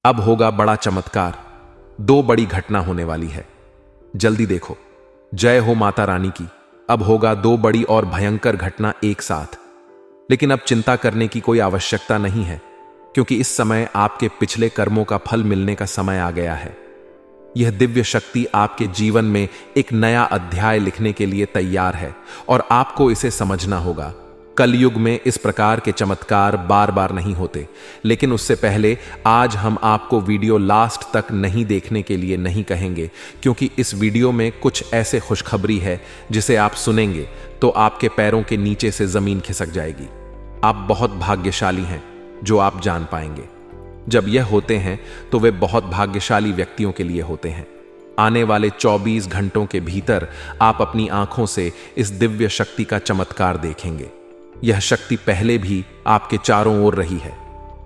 अब होगा बड़ा चमत्कार। 2 बड़ी घटना होने वाली है, जल्दी देखो। जय हो माता रानी की। अब होगा 2 बड़ी और भयंकर घटना एक साथ। लेकिन अब चिंता करने की कोई आवश्यकता नहीं है, क्योंकि इस समय आपके पिछले कर्मों का फल मिलने का समय आ गया है। यह दिव्य शक्ति आपके जीवन में एक नया अध्याय लिखने के लिए तैयार है और आपको इसे समझना होगा। कलयुग में इस प्रकार के चमत्कार बार बार नहीं होते, लेकिन उससे पहले आज हम आपको वीडियो लास्ट तक नहीं देखने के लिए नहीं कहेंगे, क्योंकि इस वीडियो में कुछ ऐसे खुशखबरी है जिसे आप सुनेंगे तो आपके पैरों के नीचे से जमीन खिसक जाएगी। आप बहुत भाग्यशाली हैं जो आप जान पाएंगे। जब यह होते हैं तो वे बहुत भाग्यशाली व्यक्तियों के लिए होते हैं। आने वाले 24 घंटों के भीतर आप अपनी आंखों से इस दिव्य शक्ति का चमत्कार देखेंगे। यह शक्ति पहले भी आपके चारों ओर रही है,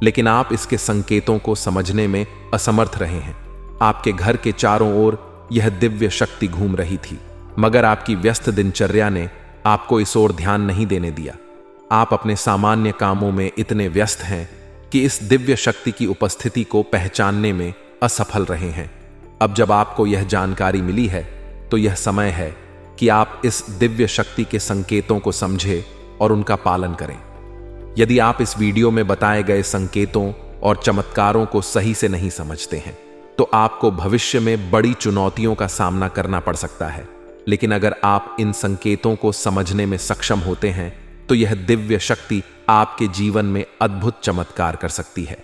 लेकिन आप इसके संकेतों को समझने में असमर्थ रहे हैं। आपके घर के चारों ओर यह दिव्य शक्ति घूम रही थी, मगर आपकी व्यस्त दिनचर्या ने आपको इस ओर ध्यान नहीं देने दिया। आप अपने सामान्य कामों में इतने व्यस्त हैं कि इस दिव्य शक्ति की उपस्थिति को पहचानने में असफल रहे हैं। अब जब आपको यह जानकारी मिली है, तो यह समय है कि आप इस दिव्य शक्ति के संकेतों को समझें और उनका पालन करें। यदि आप इस वीडियो में बताए गए संकेतों और चमत्कारों को सही से नहीं समझते हैं, तो आपको भविष्य में बड़ी चुनौतियों का सामना करना पड़ सकता है। लेकिन अगर आप इन संकेतों को समझने में सक्षम होते हैं, तो यह दिव्य शक्ति आपके जीवन में अद्भुत चमत्कार कर सकती है।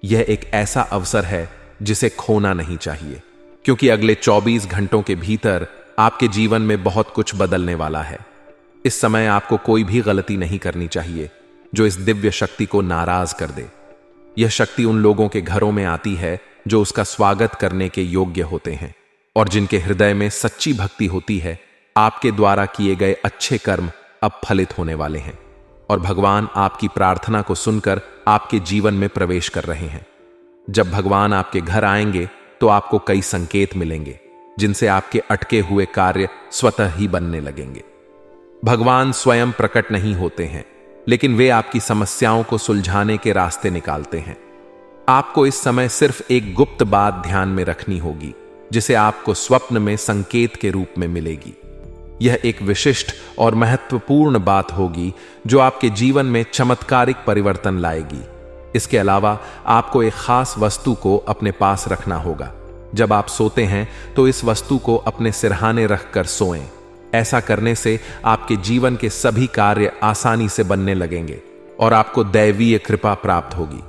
यह एक ऐसा अवसर है जिसे खोना नहीं चाहिए, क्योंकि अगले 24 घंटों के भीतर आपके जीवन में बहुत कुछ बदलने वाला है। इस समय आपको कोई भी गलती नहीं करनी चाहिए जो इस दिव्य शक्ति को नाराज कर दे। यह शक्ति उन लोगों के घरों में आती है जो उसका स्वागत करने के योग्य होते हैं और जिनके हृदय में सच्ची भक्ति होती है। आपके द्वारा किए गए अच्छे कर्म अब फलित होने वाले हैं और भगवान आपकी प्रार्थना को सुनकर आपके जीवन में प्रवेश कर रहे हैं। जब भगवान आपके घर आएंगे तो आपको कई संकेत मिलेंगे, जिनसे आपके अटके हुए कार्य स्वतः ही बनने लगेंगे। भगवान स्वयं प्रकट नहीं होते हैं, लेकिन वे आपकी समस्याओं को सुलझाने के रास्ते निकालते हैं। आपको इस समय सिर्फ एक गुप्त बात ध्यान में रखनी होगी, जिसे आपको स्वप्न में संकेत के रूप में मिलेगी। यह एक विशिष्ट और महत्वपूर्ण बात होगी जो आपके जीवन में चमत्कारिक परिवर्तन लाएगी। इसके अलावा आपको एक खास वस्तु को अपने पास रखना होगा। जब आप सोते हैं तो इस वस्तु को अपने सिरहाने रखकर सोएं। ऐसा करने से आपके जीवन के सभी कार्य आसानी से बनने लगेंगे और आपको दैवीय कृपा प्राप्त होगी।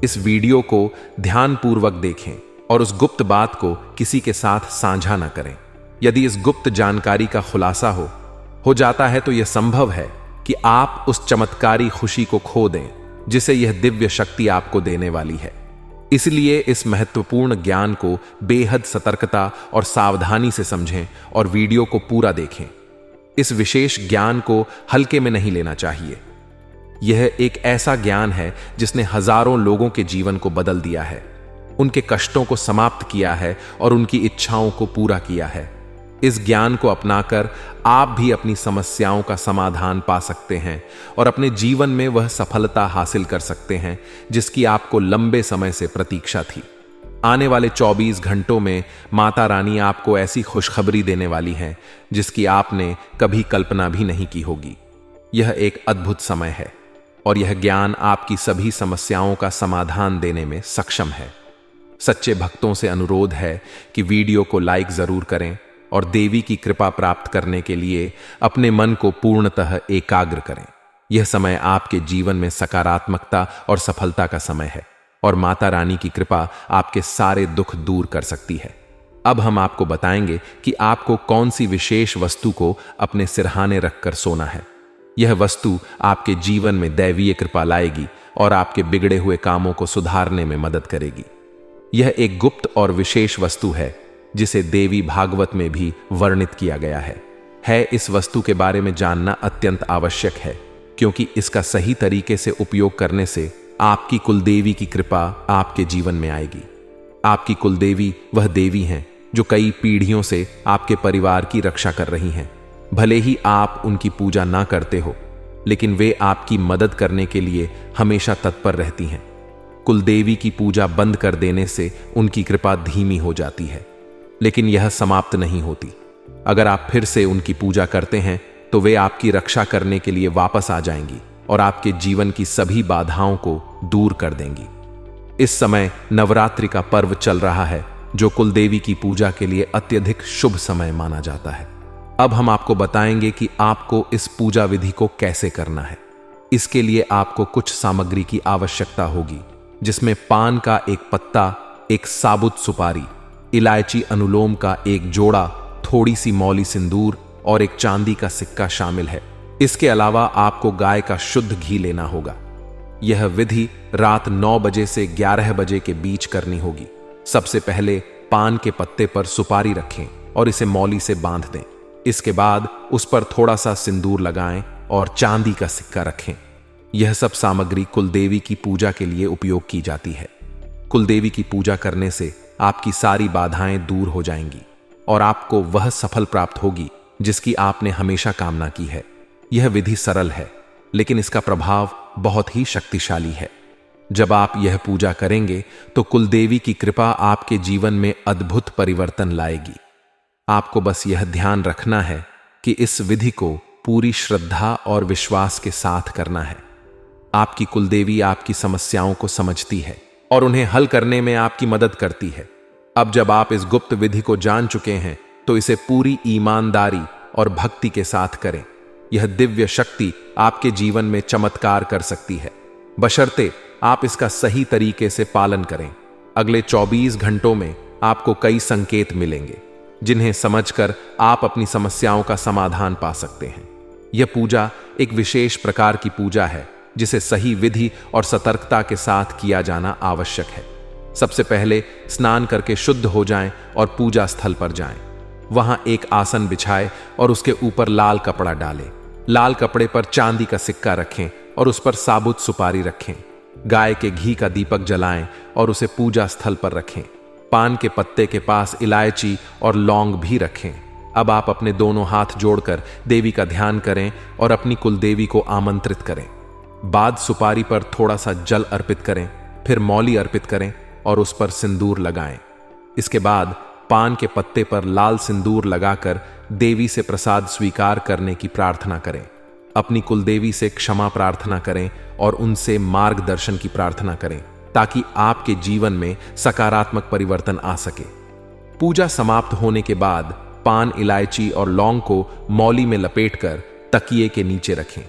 इस वीडियो को ध्यानपूर्वक देखें और उस गुप्त बात को किसी के साथ साझा न करें। यदि इस गुप्त जानकारी का खुलासा हो जाता है तो यह संभव है कि आप उस चमत्कारी खुशी को खो दें जिसे यह दिव्य शक्ति आपको देने वाली है। इसलिए इस महत्वपूर्ण ज्ञान को बेहद सतर्कता और सावधानी से समझें और वीडियो को पूरा देखें। इस विशेष ज्ञान को हल्के में नहीं लेना चाहिए। यह एक ऐसा ज्ञान है जिसने हजारों लोगों के जीवन को बदल दिया है, उनके कष्टों को समाप्त किया है और उनकी इच्छाओं को पूरा किया है। इस ज्ञान को अपनाकर आप भी अपनी समस्याओं का समाधान पा सकते हैं और अपने जीवन में वह सफलता हासिल कर सकते हैं जिसकी आपको लंबे समय से प्रतीक्षा थी। आने वाले 24 घंटों में माता रानी आपको ऐसी खुशखबरी देने वाली है जिसकी आपने कभी कल्पना भी नहीं की होगी। यह एक अद्भुत समय है और यह ज्ञान आपकी सभी समस्याओं का समाधान देने में सक्षम है। सच्चे भक्तों से अनुरोध है कि वीडियो को लाइक जरूर करें और देवी की कृपा प्राप्त करने के लिए अपने मन को पूर्णतः एकाग्र करें। यह समय आपके जीवन में सकारात्मकता और सफलता का समय है और माता रानी की कृपा आपके सारे दुख दूर कर सकती है। अब हम आपको बताएंगे कि आपको कौन सी विशेष वस्तु को अपने सिरहाने रखकर सोना है। यह वस्तु आपके जीवन में दैवीय कृपा लाएगी और आपके बिगड़े हुए कामों को सुधारने में मदद करेगी। यह एक गुप्त और विशेष वस्तु है जिसे देवी भागवत में भी वर्णित किया गया है। इस वस्तु के बारे में जानना अत्यंत आवश्यक है, क्योंकि इसका सही तरीके से उपयोग करने से आपकी कुलदेवी की कृपा आपके जीवन में आएगी। आपकी कुलदेवी वह देवी हैं जो कई पीढ़ियों से आपके परिवार की रक्षा कर रही हैं। भले ही आप उनकी पूजा ना करते हो, लेकिन वे आपकी मदद करने के लिए हमेशा तत्पर रहती हैं। कुलदेवी की पूजा बंद कर देने से उनकी कृपा धीमी हो जाती है, लेकिन यह समाप्त नहीं होती। अगर आप फिर से उनकी पूजा करते हैं तो वे आपकी रक्षा करने के लिए वापस आ जाएंगी और आपके जीवन की सभी बाधाओं को दूर कर देंगी। इस समय नवरात्रि का पर्व चल रहा है, जो कुलदेवी की पूजा के लिए अत्यधिक शुभ समय माना जाता है। अब हम आपको बताएंगे कि आपको इस पूजा विधि को कैसे करना है। इसके लिए आपको कुछ सामग्री की आवश्यकता होगी, जिसमें पान का एक पत्ता, एक साबुत सुपारी, इलायची अनुलोम का एक जोड़ा, थोड़ी सी मौली सिंदूर और एक चांदी का सिक्का शामिल है। इसके अलावा आपको गाय का शुद्ध घी लेना होगा। यह विधि रात 9 बजे से 11 बजे के बीच करनी होगी। सबसे पहले पान के पत्ते पर सुपारी रखें और इसे मौली से बांध दें। इसके बाद उस पर थोड़ा सा सिंदूर लगाएं और चांदी का सिक्का रखें। यह सब सामग्री कुलदेवी की पूजा के लिए उपयोग की जाती है। कुलदेवी की पूजा करने से आपकी सारी बाधाएं दूर हो जाएंगी और आपको वह सफल प्राप्त होगी जिसकी आपने हमेशा कामना की है। यह विधि सरल है, लेकिन इसका प्रभाव बहुत ही शक्तिशाली है। जब आप यह पूजा करेंगे तो कुलदेवी की कृपा आपके जीवन में अद्भुत परिवर्तन लाएगी। आपको बस यह ध्यान रखना है कि इस विधि को पूरी श्रद्धा और विश्वास के साथ करना है। आपकी कुलदेवी आपकी समस्याओं को समझती है और उन्हें हल करने में आपकी मदद करती है। अब जब आप इस गुप्त विधि को जान चुके हैं तो इसे पूरी ईमानदारी और भक्ति के साथ करें। यह दिव्य शक्ति आपके जीवन में चमत्कार कर सकती है, बशर्ते आप इसका सही तरीके से पालन करें। अगले 24 घंटों में आपको कई संकेत मिलेंगे, जिन्हें समझकर आप अपनी समस्याओं का समाधान पा सकते हैं। यह पूजा एक विशेष प्रकार की पूजा है, जिसे सही विधि और सतर्कता के साथ किया जाना आवश्यक है। सबसे पहले स्नान करके शुद्ध हो जाएं और पूजा स्थल पर जाएं। वहां एक आसन बिछाएं और उसके ऊपर लाल कपड़ा डालें। लाल कपड़े पर चांदी का सिक्का रखें और उस पर साबुत सुपारी रखें। गाय के घी का दीपक जलाएं और उसे पूजा स्थल पर रखें। पान के पत्ते के पास इलायची और लौंग भी रखें। अब आप अपने दोनों हाथ जोड़कर देवी का ध्यान करें और अपनी कुलदेवी को आमंत्रित करें। बाद सुपारी पर थोड़ा सा जल अर्पित करें, फिर मौली अर्पित करें और उस पर सिंदूर लगाएं। इसके बाद पान के पत्ते पर लाल सिंदूर लगाकर देवी से प्रसाद स्वीकार करने की प्रार्थना करें। अपनी कुलदेवी से क्षमा प्रार्थना करें और उनसे मार्गदर्शन की प्रार्थना करें, ताकि आपके जीवन में सकारात्मक परिवर्तन आ सके। पूजा समाप्त होने के बाद पान, इलायची और लौंग को मौली में लपेटकर तकिए के नीचे रखें।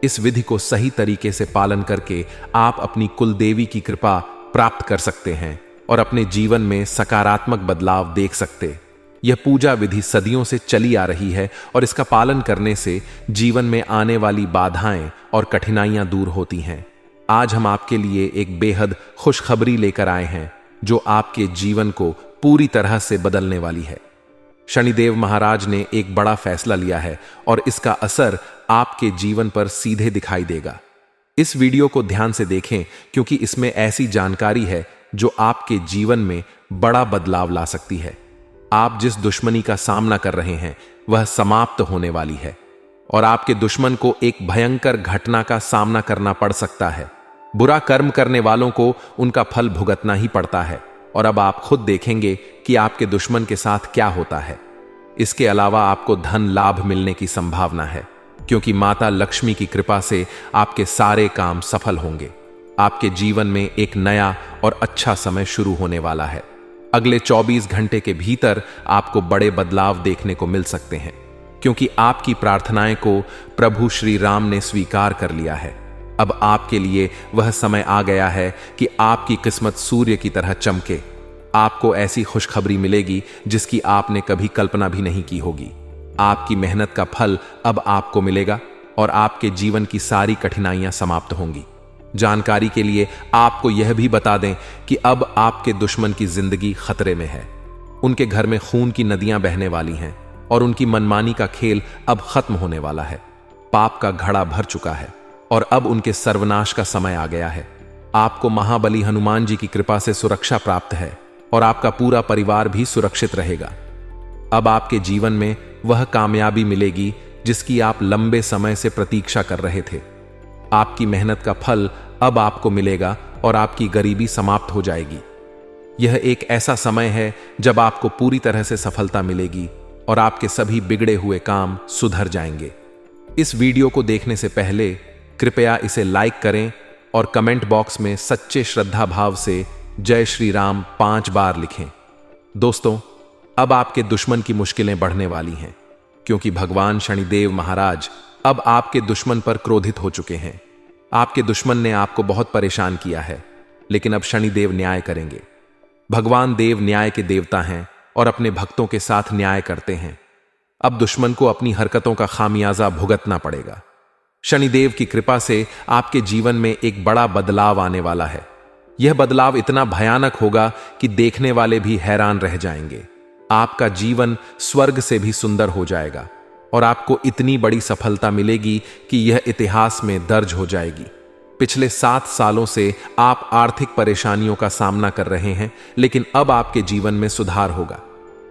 इस विधि को सही तरीके से पालन करके आप अपनी कुलदेवी की कृपा प्राप्त कर सकते हैं और अपने जीवन में सकारात्मक बदलाव देख सकते। यह पूजा विधि सदियों से चली आ रही है और इसका पालन करने से जीवन में आने वाली बाधाएं और कठिनाइयां दूर होती हैं। आज हम आपके लिए एक बेहद खुशखबरी लेकर आए हैं, जो आपके जीवन को पूरी तरह से बदलने वाली है। शनिदेव महाराज ने एक बड़ा फैसला लिया है और इसका असर आपके जीवन पर सीधे दिखाई देगा। इस वीडियो को ध्यान से देखें, क्योंकि इसमें ऐसी जानकारी है जो आपके जीवन में बड़ा बदलाव ला सकती है। आप जिस दुश्मनी का सामना कर रहे हैं वह समाप्त होने वाली है और आपके दुश्मन को एक भयंकर घटना का सामना करना पड़ सकता है। बुरा कर्म करने वालों को उनका फल भुगतना ही पड़ता है और अब आप खुद देखेंगे कि आपके दुश्मन के साथ क्या होता है। इसके अलावा आपको धन लाभ मिलने की संभावना है, क्योंकि माता लक्ष्मी की कृपा से आपके सारे काम सफल होंगे। आपके जीवन में एक नया और अच्छा समय शुरू होने वाला है। अगले 24 घंटे के भीतर आपको बड़े बदलाव देखने को मिल सकते हैं, क्योंकि आपकी प्रार्थनाएं को प्रभु श्री राम ने स्वीकार कर लिया है। अब आपके लिए वह समय आ गया है कि आपकी किस्मत सूर्य की तरह चमके। आपको ऐसी खुशखबरी मिलेगी जिसकी आपने कभी कल्पना भी नहीं की होगी। आपकी मेहनत का फल अब आपको मिलेगा और आपके जीवन की सारी कठिनाइयां समाप्त होंगी। जानकारी के लिए आपको यह भी बता दें कि अब आपके दुश्मन की जिंदगी खतरे में है। उनके घर में खून की नदियां बहने वाली हैं और उनकी मनमानी का खेल अब खत्म होने वाला है। पाप का घड़ा भर चुका है और अब उनके सर्वनाश का समय आ गया है। आपको महाबली हनुमान जी की कृपा से सुरक्षा प्राप्त है और आपका पूरा परिवार भी सुरक्षित रहेगा। अब आपके जीवन में वह कामयाबी मिलेगी जिसकी आप लंबे समय से प्रतीक्षा कर रहे थे। आपकी मेहनत का फल अब आपको मिलेगा और आपकी गरीबी समाप्त हो जाएगी। यह एक ऐसा समय है जब आपको पूरी तरह से सफलता मिलेगी और आपके सभी बिगड़े हुए काम सुधर जाएंगे। इस वीडियो को देखने से पहले कृपया इसे लाइक करें और कमेंट बॉक्स में सच्चे श्रद्धा भाव से जय श्री राम 5 बार लिखें। दोस्तों, अब आपके दुश्मन की मुश्किलें बढ़ने वाली हैं, क्योंकि भगवान शनिदेव महाराज अब आपके दुश्मन पर क्रोधित हो चुके हैं। आपके दुश्मन ने आपको बहुत परेशान किया है, लेकिन अब शनिदेव न्याय करेंगे। भगवान देव न्याय के देवता हैं और अपने भक्तों के साथ न्याय करते हैं। अब दुश्मन को अपनी हरकतों का खामियाजा भुगतना पड़ेगा। शनिदेव की कृपा से आपके जीवन में एक बड़ा बदलाव आने वाला है। यह बदलाव इतना भयानक होगा कि देखने वाले भी हैरान रह जाएंगे। आपका जीवन स्वर्ग से भी सुंदर हो जाएगा और आपको इतनी बड़ी सफलता मिलेगी कि यह इतिहास में दर्ज हो जाएगी। पिछले 7 सालों से आप आर्थिक परेशानियों का सामना कर रहे हैं, लेकिन अब आपके जीवन में सुधार होगा।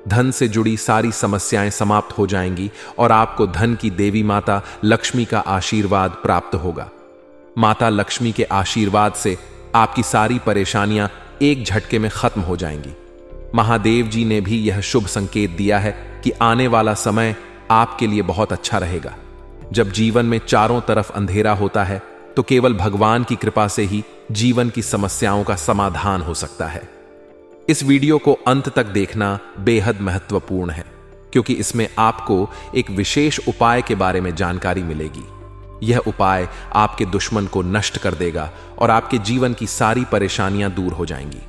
धन से जुड़ी सारी समस्याएं समाप्त हो जाएंगी और आपको धन की देवी माता लक्ष्मी का आशीर्वाद प्राप्त होगा। माता लक्ष्मी के आशीर्वाद से आपकी सारी परेशानियां एक झटके में खत्म हो जाएंगी। महादेव जी ने भी यह शुभ संकेत दिया है कि आने वाला समय आपके लिए बहुत अच्छा रहेगा। जब जीवन में चारों तरफ अंधेरा होता है, तो केवल भगवान की कृपा से ही जीवन की समस्याओं का समाधान हो सकता है। इस वीडियो को अंत तक देखना बेहद महत्वपूर्ण है, क्योंकि इसमें आपको एक विशेष उपाय के बारे में जानकारी मिलेगी। यह उपाय आपके दुश्मन को नष्ट कर देगा और आपके जीवन की सारी परेशानियां दूर हो जाएंगी।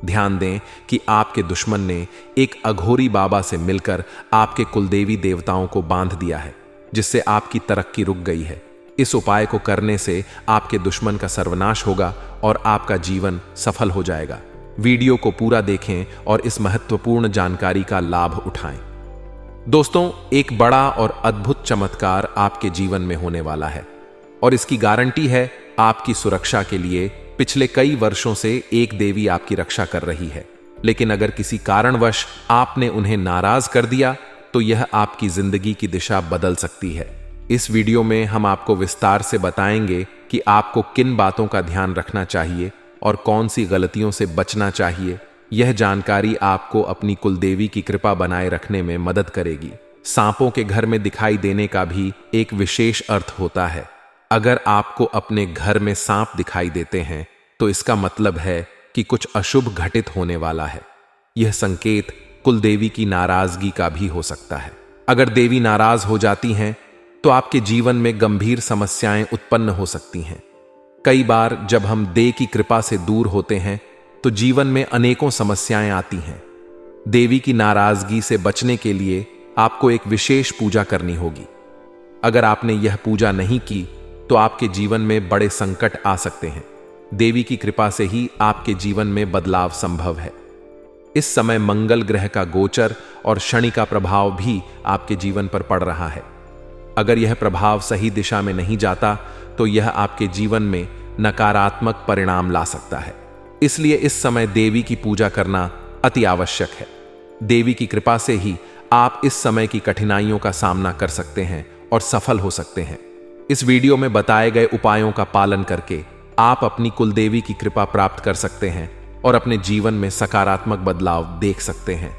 ध्यान दें कि आपके दुश्मन ने एक अघोरी बाबा से मिलकर आपके कुलदेवी देवताओं को बांध दिया है, जिससे आपकी तरक्की रुक गई है। इस उपाय को करने से आपके दुश्मन का सर्वनाश होगा और आपका जीवन सफल हो जाएगा। वीडियो को पूरा देखें और इस महत्वपूर्ण जानकारी का लाभ उठाएं। दोस्तों, एक बड़ा और अद्भुत चमत्कार आपके जीवन में होने वाला है और इसकी गारंटी है आपकी सुरक्षा के लिए। पिछले कई वर्षों से एक देवी आपकी रक्षा कर रही है, लेकिन अगर किसी कारणवश आपने उन्हें नाराज कर दिया तो यह आपकी जिंदगी की दिशा बदल सकती है। इस वीडियो में हम आपको विस्तार से बताएंगे कि आपको किन बातों का ध्यान रखना चाहिए और कौन सी गलतियों से बचना चाहिए। यह जानकारी आपको अपनी कुलदेवी की कृपा बनाए रखने में मदद करेगी। सांपों के घर में दिखाई देने का भी एक विशेष अर्थ होता है। अगर आपको अपने घर में सांप दिखाई देते हैं, तो इसका मतलब है कि कुछ अशुभ घटित होने वाला है। यह संकेत कुलदेवी की नाराजगी का भी हो सकता है। अगर देवी नाराज हो जाती हैं, तो आपके जीवन में गंभीर समस्याएं उत्पन्न हो सकती हैं। कई बार जब हम देव की कृपा से दूर होते हैं, तो जीवन में अनेकों समस्याएं आती हैं। देवी की नाराजगी से बचने के लिए आपको एक विशेष पूजा करनी होगी। अगर आपने यह पूजा नहीं की, तो आपके जीवन में बड़े संकट आ सकते हैं। देवी की कृपा से ही आपके जीवन में बदलाव संभव है। इस समय मंगल ग्रह का गोचर और शनि का प्रभाव भी आपके जीवन पर पड़ रहा है। अगर यह प्रभाव सही दिशा में नहीं जाता, तो यह आपके जीवन में नकारात्मक परिणाम ला सकता है। इसलिए इस समय देवी की पूजा करना अति आवश्यक है। देवी की कृपा से ही आप इस समय की कठिनाइयों का सामना कर सकते हैं और सफल हो सकते हैं। इस वीडियो में बताए गए उपायों का पालन करके आप अपनी कुलदेवी की कृपा प्राप्त कर सकते हैं और अपने जीवन में सकारात्मक बदलाव देख सकते हैं।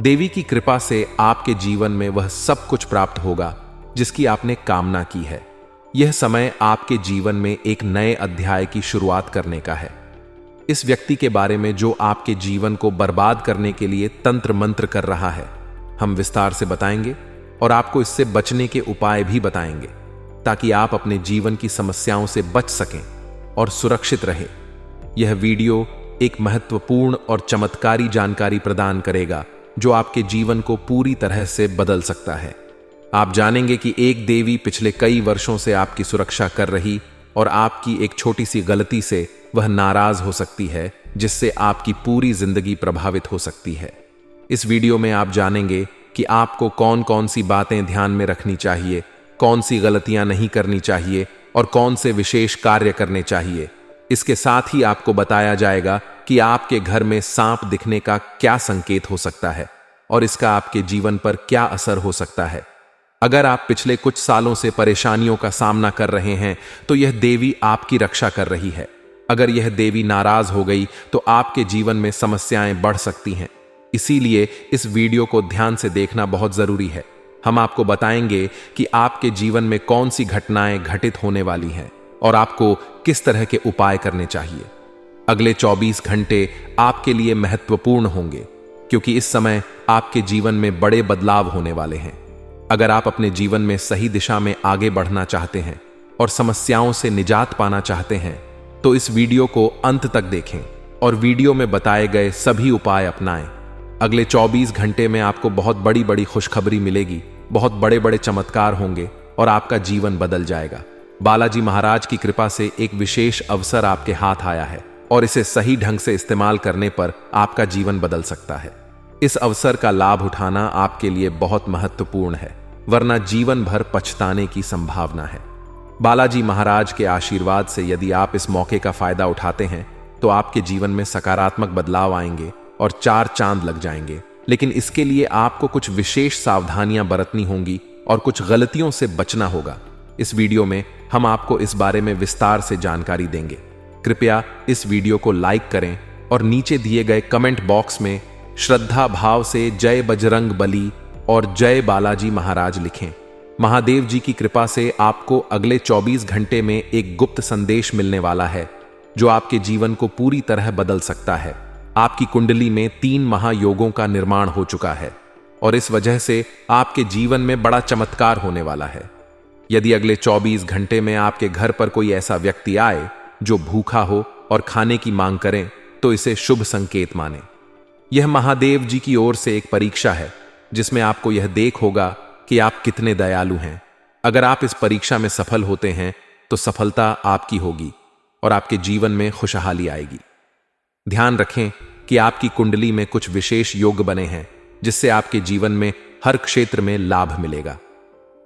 देवी की कृपा से आपके जीवन में वह सब कुछ प्राप्त होगा जिसकी आपने कामना की है। यह समय आपके जीवन में एक नए अध्याय की शुरुआत करने का है। इस व्यक्ति के बारे में जो आपके जीवन को बर्बाद करने के लिए तंत्र मंत्र कर रहा है, हम विस्तार से बताएंगे और आपको इससे बचने के उपाय भी बताएंगे, ताकि आप अपने जीवन की समस्याओं से बच सकें और सुरक्षित रहें। यह वीडियो एक महत्वपूर्ण और चमत्कारी जानकारी प्रदान करेगा जो आपके जीवन को पूरी तरह से बदल सकता है। आप जानेंगे कि एक देवी पिछले कई वर्षों से आपकी सुरक्षा कर रही और आपकी एक छोटी सी गलती से वह नाराज हो सकती है, जिससे आपकी पूरी जिंदगी प्रभावित हो सकती है। इस वीडियो में आप जानेंगे कि आपको कौन कौन सी बातें ध्यान में रखनी चाहिए, कौन सी गलतियां नहीं करनी चाहिए और कौन से विशेष कार्य करने चाहिए। इसके साथ ही आपको बताया जाएगा कि आपके घर में सांप दिखने का क्या संकेत हो सकता है और इसका आपके जीवन पर क्या असर हो सकता है। अगर आप पिछले कुछ सालों से परेशानियों का सामना कर रहे हैं तो यह देवी आपकी रक्षा कर रही है। अगर यह देवी नाराज हो गई तो आपके जीवन में समस्याएं बढ़ सकती हैं। इसीलिए इस वीडियो को ध्यान से देखना बहुत जरूरी है। हम आपको बताएंगे कि आपके जीवन में कौन सी घटनाएं घटित होने वाली हैं और आपको किस तरह के उपाय करने चाहिए। अगले 24 घंटे आपके लिए महत्वपूर्ण होंगे क्योंकि इस समय आपके जीवन में बड़े बदलाव होने वाले हैं। अगर आप अपने जीवन में सही दिशा में आगे बढ़ना चाहते हैं और समस्याओं से निजात पाना चाहते हैं तो इस वीडियो को अंत तक देखें और वीडियो में बताए गए सभी उपाय अपनाएं। अगले 24 घंटे में आपको बहुत बड़ी बड़ी खुशखबरी मिलेगी, बहुत बड़े बड़े चमत्कार होंगे और आपका जीवन बदल जाएगा। बालाजी महाराज की कृपा से एक विशेष अवसर आपके हाथ आया है और इसे सही ढंग से इस्तेमाल करने पर आपका जीवन बदल सकता है। इस अवसर का लाभ उठाना आपके लिए बहुत महत्वपूर्ण है, वरना जीवन भर पछताने की संभावना है। बालाजी महाराज के आशीर्वाद से यदि आप इस मौके का फायदा उठाते हैं तो आपके जीवन में सकारात्मक बदलाव आएंगे और 4 चांद लग जाएंगे। लेकिन इसके लिए आपको कुछ विशेष सावधानियां बरतनी होंगी और कुछ गलतियों से बचना होगा। इस वीडियो में हम आपको इस बारे में विस्तार से जानकारी देंगे। कृपया इस वीडियो को लाइक करें और नीचे दिए गए कमेंट बॉक्स में श्रद्धा भाव से जय बजरंग बली और जय बालाजी महाराज लिखें। महादेव जी की कृपा से आपको अगले 24 घंटे में एक गुप्त संदेश मिलने वाला है जो आपके जीवन को पूरी तरह बदल सकता है। आपकी कुंडली में 3 महायोगों का निर्माण हो चुका है और इस वजह से आपके जीवन में बड़ा चमत्कार होने वाला है। यदि अगले 24 घंटे में आपके घर पर कोई ऐसा व्यक्ति आए जो भूखा हो और खाने की मांग करें तो इसे शुभ संकेत माने। यह महादेव जी की ओर से एक परीक्षा है जिसमें आपको यह देख होगा कि आप कितने दयालु हैं। अगर आप इस परीक्षा में सफल होते हैं तो सफलता आपकी होगी और आपके जीवन में खुशहाली आएगी। ध्यान रखें कि आपकी कुंडली में कुछ विशेष योग बने हैं जिससे आपके जीवन में हर क्षेत्र में लाभ मिलेगा।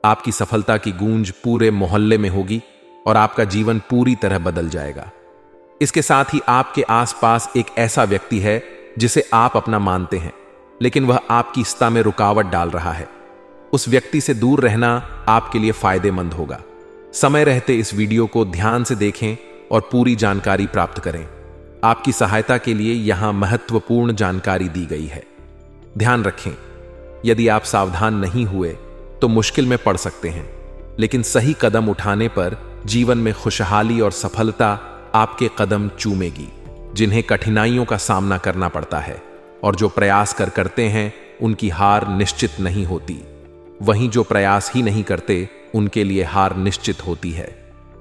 आपकी सफलता की गूंज पूरे मोहल्ले में होगी और आपका जीवन पूरी तरह बदल जाएगा। इसके साथ ही आपके आसपास एक ऐसा व्यक्ति है जिसे आप अपना मानते हैं लेकिन वह आपकी स्थिति में रुकावट डाल रहा है। उस व्यक्ति से दूर रहना आपके लिए फायदेमंद होगा। समय रहते इस वीडियो को ध्यान से देखें और पूरी जानकारी प्राप्त करें। आपकी सहायता के लिए यहां महत्वपूर्ण जानकारी दी गई है। ध्यान रखें, यदि आप सावधान नहीं हुए तो मुश्किल में पड़ सकते हैं, लेकिन सही कदम उठाने पर जीवन में खुशहाली और सफलता आपके कदम चूमेगी। जिन्हें कठिनाइयों का सामना करना पड़ता है और जो प्रयास करते हैं उनकी हार निश्चित नहीं होती, वहीं जो प्रयास ही नहीं करते उनके लिए हार निश्चित होती है।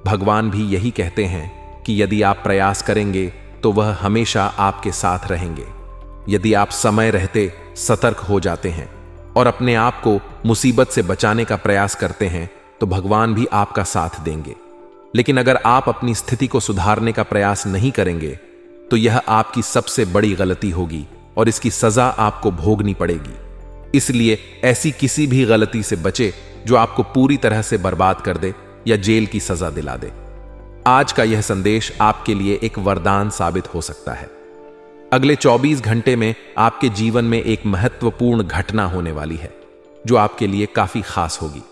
भगवान भी यही कहते हैं कि यदि आप प्रयास करेंगे तो वह हमेशा आपके साथ रहेंगे। यदि आप समय रहते सतर्क हो जाते हैं और अपने आप को मुसीबत से बचाने का प्रयास करते हैं तो भगवान भी आपका साथ देंगे। लेकिन अगर आप अपनी स्थिति को सुधारने का प्रयास नहीं करेंगे तो यह आपकी सबसे बड़ी गलती होगी और इसकी सजा आपको भोगनी पड़ेगी। इसलिए ऐसी किसी भी गलती से बचे जो आपको पूरी तरह से बर्बाद कर दे या जेल की सजा दिला दे। आज का यह संदेश आपके लिए एक वरदान साबित हो सकता है। अगले 24 घंटे में आपके जीवन में एक महत्वपूर्ण घटना होने वाली है जो आपके लिए काफी खास होगी।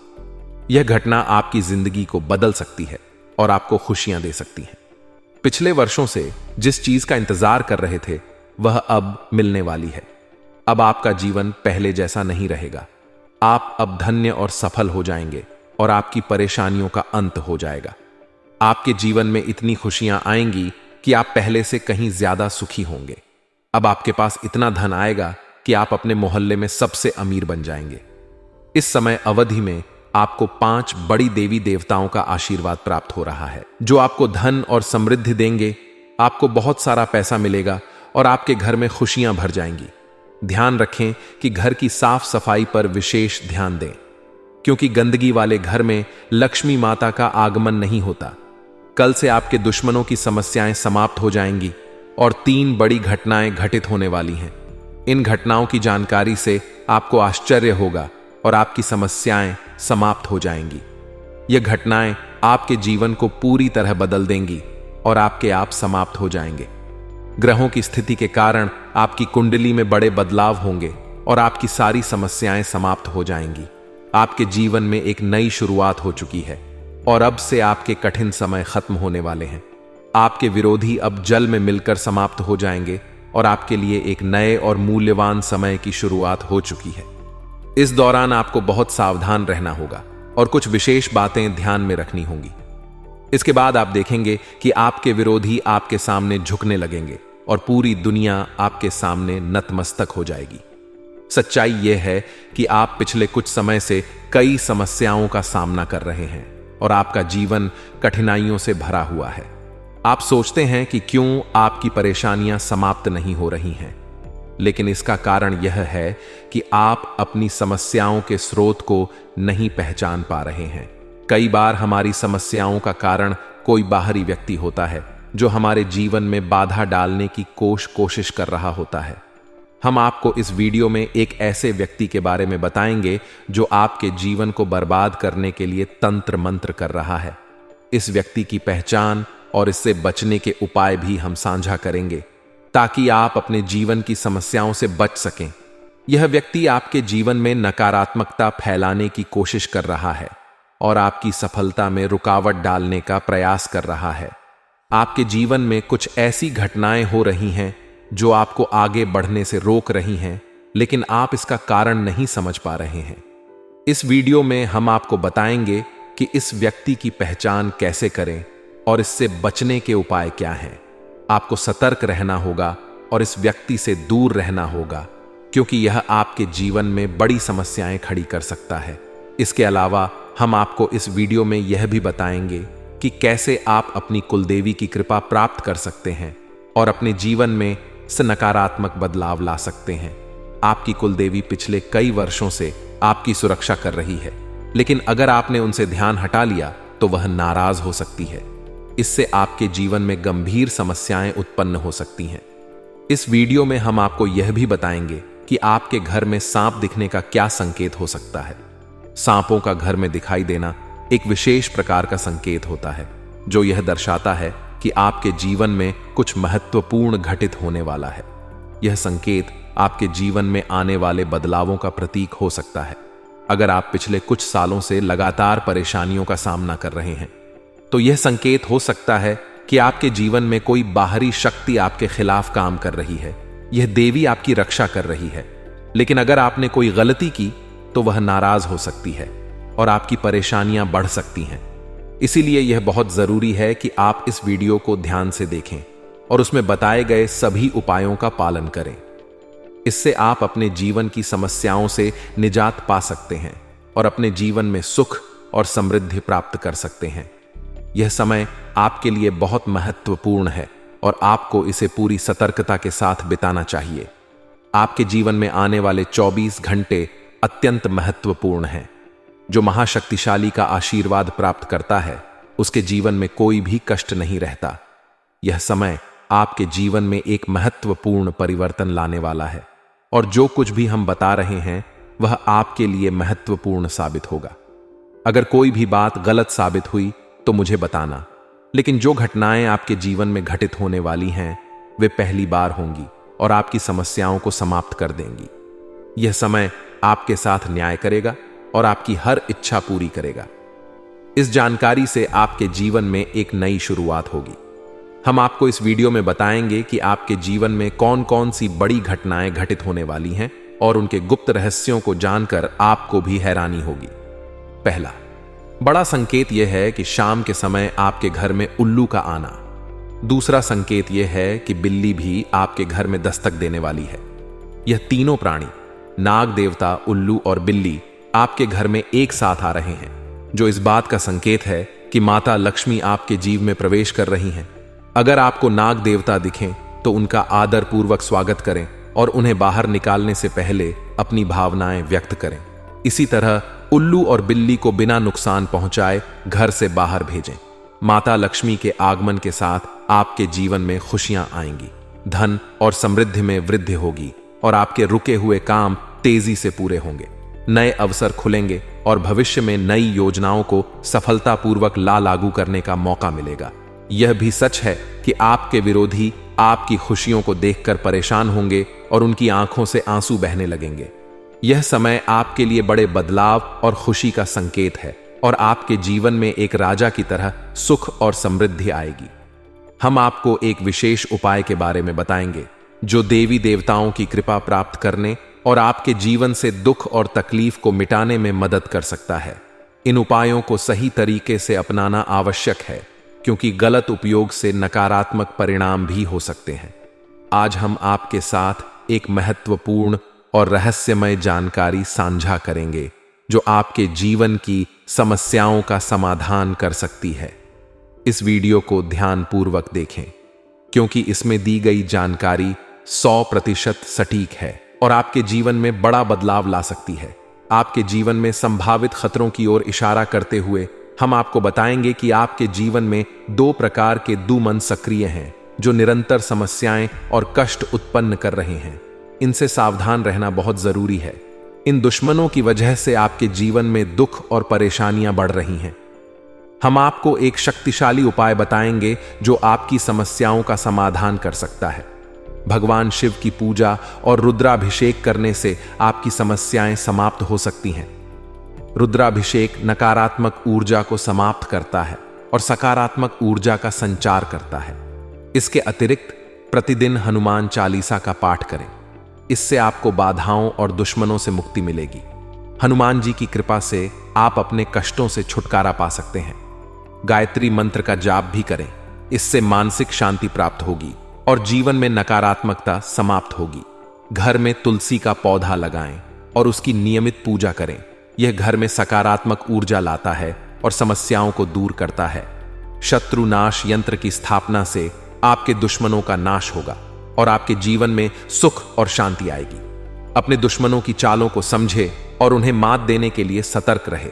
यह घटना आपकी जिंदगी को बदल सकती है और आपको खुशियां दे सकती है। पिछले वर्षों से जिस चीज का इंतजार कर रहे थे वह अब मिलने वाली है। अब आपका जीवन पहले जैसा नहीं रहेगा। आप अब धन्य और सफल हो जाएंगे और आपकी परेशानियों का अंत हो जाएगा। आपके जीवन में इतनी खुशियां आएंगी कि आप पहले से कहीं ज्यादा सुखी होंगे। अब आपके पास इतना धन आएगा कि आप अपने मोहल्ले में सबसे अमीर बन जाएंगे। इस समय अवधि में आपको 5 बड़ी देवी देवताओं का आशीर्वाद प्राप्त हो रहा है जो आपको धन और समृद्धि देंगे। आपको बहुत सारा पैसा मिलेगा और आपके घर में खुशियां भर जाएंगी। ध्यान रखें कि घर की साफ सफाई पर विशेष ध्यान दें, क्योंकि गंदगी वाले घर में लक्ष्मी माता का आगमन नहीं होता। कल से आपके दुश्मनों की समस्याएं समाप्त हो जाएंगी और 3 बड़ी घटनाएं घटित होने वाली हैं। इन घटनाओं की जानकारी से आपको आश्चर्य होगा और आपकी समस्याएं समाप्त हो जाएंगी। ये घटनाएं आपके जीवन को पूरी तरह बदल देंगी और आपके आप समाप्त हो जाएंगे। ग्रहों की स्थिति के कारण आपकी कुंडली में बड़े बदलाव होंगे और आपकी सारी समस्याएं समाप्त हो जाएंगी। आपके जीवन में एक नई शुरुआत हो चुकी है और अब से आपके कठिन समय खत्म होने वाले हैं। आपके विरोधी अब जल में मिलकर समाप्त हो जाएंगे और आपके लिए एक नए और मूल्यवान समय की शुरुआत हो चुकी है। इस दौरान आपको बहुत सावधान रहना होगा और कुछ विशेष बातें ध्यान में रखनी होंगी। इसके बाद आप देखेंगे कि आपके विरोधी आपके सामने झुकने लगेंगे और पूरी दुनिया आपके सामने नतमस्तक हो जाएगी। सच्चाई यह है कि आप पिछले कुछ समय से कई समस्याओं का सामना कर रहे हैं और आपका जीवन कठिनाइयों से भरा हुआ है। आप सोचते हैं कि क्यों आपकी परेशानियां समाप्त नहीं हो रही हैं, लेकिन इसका कारण यह है कि आप अपनी समस्याओं के स्रोत को नहीं पहचान पा रहे हैं। कई बार हमारी समस्याओं का कारण कोई बाहरी व्यक्ति होता है जो हमारे जीवन में बाधा डालने की कोशिश कर रहा होता है। हम आपको इस वीडियो में एक ऐसे व्यक्ति के बारे में बताएंगे जो आपके जीवन को बर्बाद करने के लिए तंत्र मंत्र कर रहा है। इस व्यक्ति की पहचान और इससे बचने के उपाय भी हम साझा करेंगे ताकि आप अपने जीवन की समस्याओं से बच सकें। यह व्यक्ति आपके जीवन में नकारात्मकता फैलाने की कोशिश कर रहा है और आपकी सफलता में रुकावट डालने का प्रयास कर रहा है। आपके जीवन में कुछ ऐसी घटनाएं हो रही हैं जो आपको आगे बढ़ने से रोक रही हैं, लेकिन आप इसका कारण नहीं समझ पा रहे हैं। इस वीडियो में हम आपको बताएंगे कि इस व्यक्ति की पहचान कैसे करें और इससे बचने के उपाय क्या हैं। आपको सतर्क रहना होगा और इस व्यक्ति से दूर रहना होगा क्योंकि यह आपके जीवन में बड़ी समस्याएं खड़ी कर सकता है। इसके अलावा हम आपको इस वीडियो में यह भी बताएंगे कि कैसे आप अपनी कुलदेवी की कृपा प्राप्त कर सकते हैं और अपने जीवन में नकारात्मक बदलाव ला सकते हैं। आपकी कुलदेवी पिछले कई वर्षों से आपकी सुरक्षा कर रही है, लेकिन अगर आपने उनसे ध्यान हटा लिया तो वह नाराज हो सकती है। इससे आपके जीवन में गंभीर समस्याएं उत्पन्न हो सकती हैं। इस वीडियो में हम आपको यह भी बताएंगे कि आपके घर में सांप दिखने का क्या संकेत हो सकता है। सांपों का घर में दिखाई देना एक विशेष प्रकार का संकेत होता है जो यह दर्शाता है कि आपके जीवन में कुछ महत्वपूर्ण घटित होने वाला है। यह संकेत आपके जीवन में आने वाले बदलावों का प्रतीक हो सकता है। अगर आप पिछले कुछ सालों से लगातार परेशानियों का सामना कर रहे हैं तो यह संकेत हो सकता है कि आपके जीवन में कोई बाहरी शक्ति आपके खिलाफ काम कर रही है। यह देवी आपकी रक्षा कर रही है, लेकिन अगर आपने कोई गलती की तो वह नाराज हो सकती है और आपकी परेशानियां बढ़ सकती हैं। इसीलिए यह बहुत जरूरी है कि आप इस वीडियो को ध्यान से देखें और उसमें बताए गए सभी उपायों का पालन करें। इससे आप अपने जीवन की समस्याओं से निजात पा सकते हैं और अपने जीवन में सुख और समृद्धि प्राप्त कर सकते हैं। यह समय आपके लिए बहुत महत्वपूर्ण है और आपको इसे पूरी सतर्कता के साथ बिताना चाहिए। आपके जीवन में आने वाले 24 घंटे अत्यंत महत्वपूर्ण हैं। जो महाशक्तिशाली का आशीर्वाद प्राप्त करता है उसके जीवन में कोई भी कष्ट नहीं रहता। यह समय आपके जीवन में एक महत्वपूर्ण परिवर्तन लाने वाला है और जो कुछ भी हम बता रहे हैं वह आपके लिए महत्वपूर्ण साबित होगा। अगर कोई भी बात गलत साबित हुई तो मुझे बताना, लेकिन जो घटनाएं आपके जीवन में घटित होने वाली हैं वे पहली बार होंगी और आपकी समस्याओं को समाप्त कर देंगी। यह समय आपके साथ न्याय करेगा और आपकी हर इच्छा पूरी करेगा। इस जानकारी से आपके जीवन में एक नई शुरुआत होगी। हम आपको इस वीडियो में बताएंगे कि आपके जीवन में कौन कौन सी बड़ी घटनाएं घटित होने वाली हैं और उनके गुप्त रहस्यों को जानकर आपको भी हैरानी होगी। पहला बड़ा संकेत यह है कि शाम के समय आपके घर में उल्लू का आना। दूसरा संकेत यह है कि बिल्ली भी आपके घर में दस्तक देने वाली है। यह तीनों प्राणी, नाग देवता, उल्लू और बिल्ली, आपके घर में एक साथ आ रहे हैं, जो इस बात का संकेत है कि माता लक्ष्मी आपके जीवन में प्रवेश कर रही हैं। अगर आपको नाग देवता दिखें तो उनका आदर पूर्वक स्वागत करें और उन्हें बाहर निकालने से पहले अपनी भावनाएं व्यक्त करें। इसी तरह उल्लू और बिल्ली को बिना नुकसान पहुंचाए घर से बाहर भेजें। माता लक्ष्मी के आगमन के साथ आपके जीवन में खुशियां आएंगी, धन और समृद्धि में वृद्धि होगी और आपके रुके हुए काम तेजी से पूरे होंगे। नए अवसर खुलेंगे और भविष्य में नई योजनाओं को सफलतापूर्वक लागू करने का मौका मिलेगा। यह भी सच है कि आपके विरोधी आपकी खुशियों को देखकर परेशान होंगे और उनकी आंखों से आंसू बहने लगेंगे। यह समय आपके लिए बड़े बदलाव और खुशी का संकेत है और आपके जीवन में एक राजा की तरह सुख और समृद्धि आएगी। हम आपको एक विशेष उपाय के बारे में बताएंगे जो देवी देवताओं की कृपा प्राप्त करने और आपके जीवन से दुख और तकलीफ को मिटाने में मदद कर सकता है। इन उपायों को सही तरीके से अपनाना आवश्यक है क्योंकि गलत उपयोग से नकारात्मक परिणाम भी हो सकते हैं। आज हम आपके साथ एक महत्वपूर्ण और रहस्यमय जानकारी साझा करेंगे जो आपके जीवन की समस्याओं का समाधान कर सकती है। इस वीडियो को ध्यानपूर्वक देखें क्योंकि इसमें दी गई जानकारी 100% सटीक है और आपके जीवन में बड़ा बदलाव ला सकती है। आपके जीवन में संभावित खतरों की ओर इशारा करते हुए हम आपको बताएंगे कि आपके जीवन में 2 प्रकार के दुश्मन सक्रिय हैं जो निरंतर समस्याएं और कष्ट उत्पन्न कर रहे हैं। इनसे सावधान रहना बहुत जरूरी है। इन दुश्मनों की वजह से आपके जीवन में दुख और परेशानियां बढ़ रही हैं। हम आपको एक शक्तिशाली उपाय बताएंगे जो आपकी समस्याओं का समाधान कर सकता है। भगवान शिव की पूजा और रुद्राभिषेक करने से आपकी समस्याएं समाप्त हो सकती हैं। रुद्राभिषेक नकारात्मक ऊर्जा को समाप्त करता है और सकारात्मक ऊर्जा का संचार करता है। इसके अतिरिक्त प्रतिदिन हनुमान चालीसा का पाठ करें। इससे आपको बाधाओं और दुश्मनों से मुक्ति मिलेगी। हनुमान जी की कृपा से आप अपने कष्टों से छुटकारा पा सकते हैं। गायत्री मंत्र का जाप भी करें। इससे मानसिक शांति प्राप्त होगी और जीवन में नकारात्मकता समाप्त होगी। घर में तुलसी का पौधा लगाएं और उसकी नियमित पूजा करें। यह घर में सकारात्मक ऊर्जा लाता है और समस्याओं को दूर करता है। शत्रुनाश यंत्र की स्थापना से आपके दुश्मनों का नाश होगा और आपके जीवन में सुख और शांति आएगी। अपने दुश्मनों की चालों को समझे और उन्हें मात देने के लिए सतर्क रहे।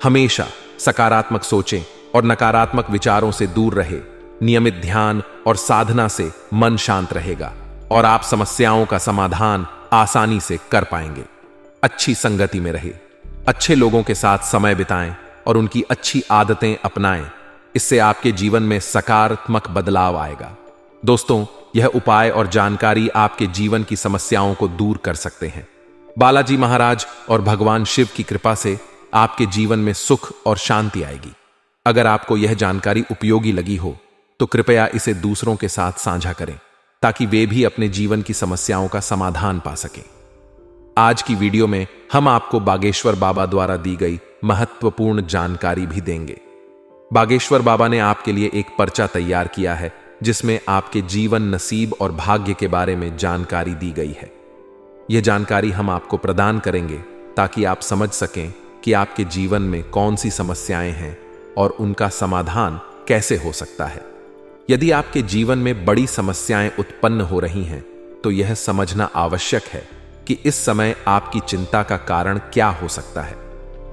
हमेशा सकारात्मक सोचें और नकारात्मक विचारों से दूर रहे। नियमित ध्यान और साधना से मन शांत रहेगा और आप समस्याओं का समाधान आसानी से कर पाएंगे। अच्छी संगति में रहे, अच्छे लोगों के साथ समय बिताएं और उनकी अच्छी आदतें अपनाएं। इससे आपके जीवन में सकारात्मक बदलाव आएगा। दोस्तों, यह उपाय और जानकारी आपके जीवन की समस्याओं को दूर कर सकते हैं। बालाजी महाराज और भगवान शिव की कृपा से आपके जीवन में सुख और शांति आएगी। अगर आपको यह जानकारी उपयोगी लगी हो तो कृपया इसे दूसरों के साथ साझा करें ताकि वे भी अपने जीवन की समस्याओं का समाधान पा सकें। आज की वीडियो में हम आपको बागेश्वर बाबा द्वारा दी गई महत्वपूर्ण जानकारी भी देंगे। बागेश्वर बाबा ने आपके लिए एक पर्चा तैयार किया है जिसमें आपके जीवन, नसीब और भाग्य के बारे में जानकारी दी गई है। यह जानकारी हम आपको प्रदान करेंगे ताकि आप समझ सकें कि आपके जीवन में कौन सी समस्याएं हैं और उनका समाधान कैसे हो सकता है। यदि आपके जीवन में बड़ी समस्याएं उत्पन्न हो रही हैं तो यह समझना आवश्यक है कि इस समय आपकी चिंता का कारण क्या हो सकता है।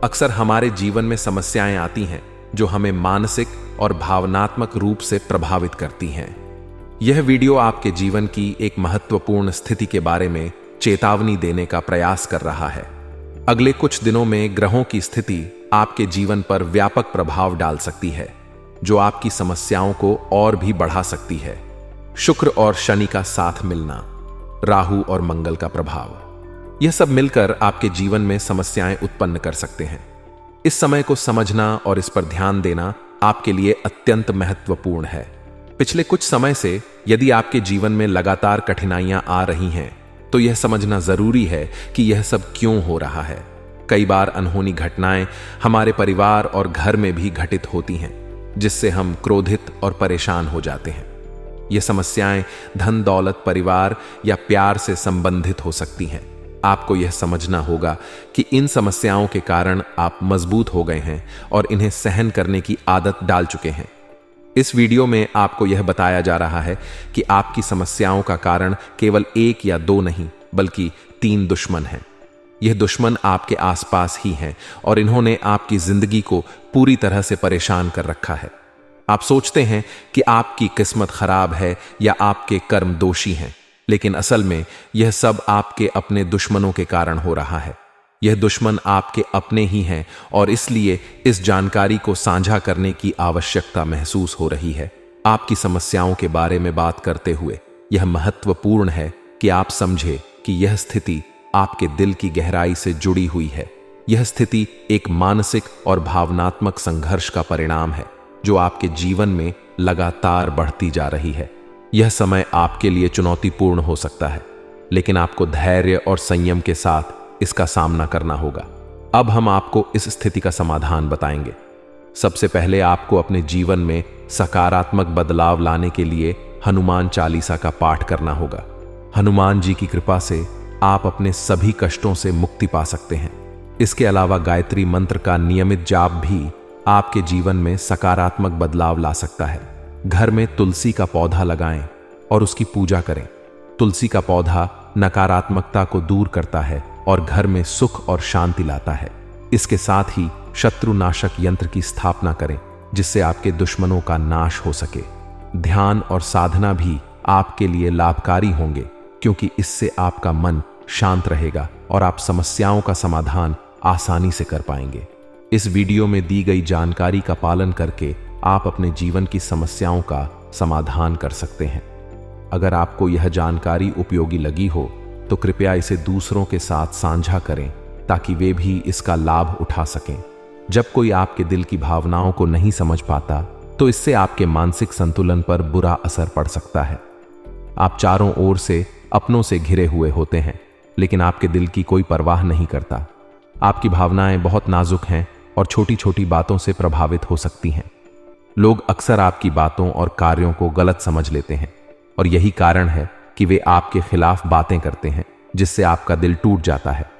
अक्सर हमारे जीवन में समस्याएं आती हैं जो हमें मानसिक और भावनात्मक रूप से प्रभावित करती हैं। यह वीडियो आपके जीवन की एक महत्वपूर्ण स्थिति के बारे में चेतावनी देने का प्रयास कर रहा है। अगले कुछ दिनों में ग्रहों की स्थिति आपके जीवन पर व्यापक प्रभाव डाल सकती है जो आपकी समस्याओं को और भी बढ़ा सकती है। शुक्र और शनि का साथ मिलना, राहु और मंगल का प्रभाव, यह सब मिलकर आपके जीवन में समस्याएं उत्पन्न कर सकते हैं। इस समय को समझना और इस पर ध्यान देना आपके लिए अत्यंत महत्वपूर्ण है। पिछले कुछ समय से यदि आपके जीवन में लगातार कठिनाइयां आ रही हैं तो यह समझना जरूरी है कि यह सब क्यों हो रहा है। कई बार अनहोनी घटनाएं हमारे परिवार और घर में भी घटित होती हैं जिससे हम क्रोधित और परेशान हो जाते हैं। ये समस्याएं धन दौलत, परिवार या प्यार से संबंधित हो सकती हैं। आपको यह समझना होगा कि इन समस्याओं के कारण आप मजबूत हो गए हैं और इन्हें सहन करने की आदत डाल चुके हैं। इस वीडियो में आपको यह बताया जा रहा है कि आपकी समस्याओं का कारण केवल 1 या 2 नहीं बल्कि 3 दुश्मन हैं। यह दुश्मन आपके आसपास ही हैं और इन्होंने आपकी जिंदगी को पूरी तरह से परेशान कर रखा है। आप सोचते हैं कि आपकी किस्मत खराब है या आपके कर्म दोषी हैं, लेकिन असल में यह सब आपके अपने दुश्मनों के कारण हो रहा है। यह दुश्मन आपके अपने ही हैं और इसलिए इस जानकारी को साझा करने की आवश्यकता महसूस हो रही है। आपकी समस्याओं के बारे में बात करते हुए यह महत्वपूर्ण है कि आप समझें कि यह स्थिति आपके दिल की गहराई से जुड़ी हुई है। यह स्थिति एक मानसिक और भावनात्मक संघर्ष का परिणाम है जो आपके जीवन में लगातार बढ़ती जा रही है। यह समय आपके लिए चुनौतीपूर्ण हो सकता है, लेकिन आपको धैर्य और संयम के साथ इसका सामना करना होगा। अब हम आपको इस स्थिति का समाधान बताएंगे। सबसे पहले आपको अपने जीवन में सकारात्मक बदलाव लाने के लिए हनुमान चालीसा का पाठ करना होगा। हनुमान जी की कृपा से आप अपने सभी कष्टों से मुक्ति पा सकते हैं। इसके अलावा गायत्री मंत्र का नियमित जाप भी आपके जीवन में सकारात्मक बदलाव ला सकता है। घर में तुलसी का पौधा लगाएं और उसकी पूजा करें। तुलसी का पौधा नकारात्मकता को दूर करता है और घर में सुख और शांति लाता है। इसके साथ ही शत्रुनाशक यंत्र की स्थापना करें जिससे आपके दुश्मनों का नाश हो सके। ध्यान और साधना भी आपके लिए लाभकारी होंगे क्योंकि इससे आपका मन शांत रहेगा और आप समस्याओं का समाधान आसानी से कर पाएंगे। इस वीडियो में दी गई जानकारी का पालन करके आप अपने जीवन की समस्याओं का समाधान कर सकते हैं। अगर आपको यह जानकारी उपयोगी लगी हो तो कृपया इसे दूसरों के साथ साझा करें ताकि वे भी इसका लाभ उठा सकें। जब कोई आपके दिल की भावनाओं को नहीं समझ पाता तो इससे आपके मानसिक संतुलन पर बुरा असर पड़ सकता है। आप चारों ओर से अपनों से घिरे हुए होते हैं, लेकिन आपके दिल की कोई परवाह नहीं करता। आपकी भावनाएं बहुत नाजुक हैं और छोटी छोटी बातों से प्रभावित हो सकती हैं। लोग अक्सर आपकी बातों और कार्यों को गलत समझ लेते हैं और यही कारण है कि वे आपके खिलाफ बातें करते हैं, जिससे आपका दिल टूट जाता है।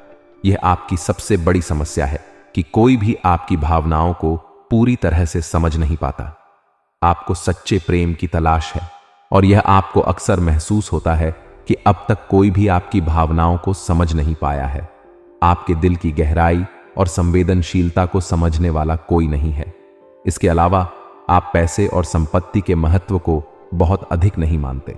यह आपकी सबसे बड़ी समस्या है कि कोई भी आपकी भावनाओं को पूरी तरह से समझ नहीं पाता। आपको सच्चे प्रेम की तलाश है और यह आपको अक्सर महसूस होता है कि अब तक कोई भी आपकी भावनाओं को समझ नहीं पाया है। आपके दिल की गहराई और संवेदनशीलता को समझने वाला कोई नहीं है। इसके अलावा आप पैसे और संपत्ति के महत्व को बहुत अधिक नहीं मानते।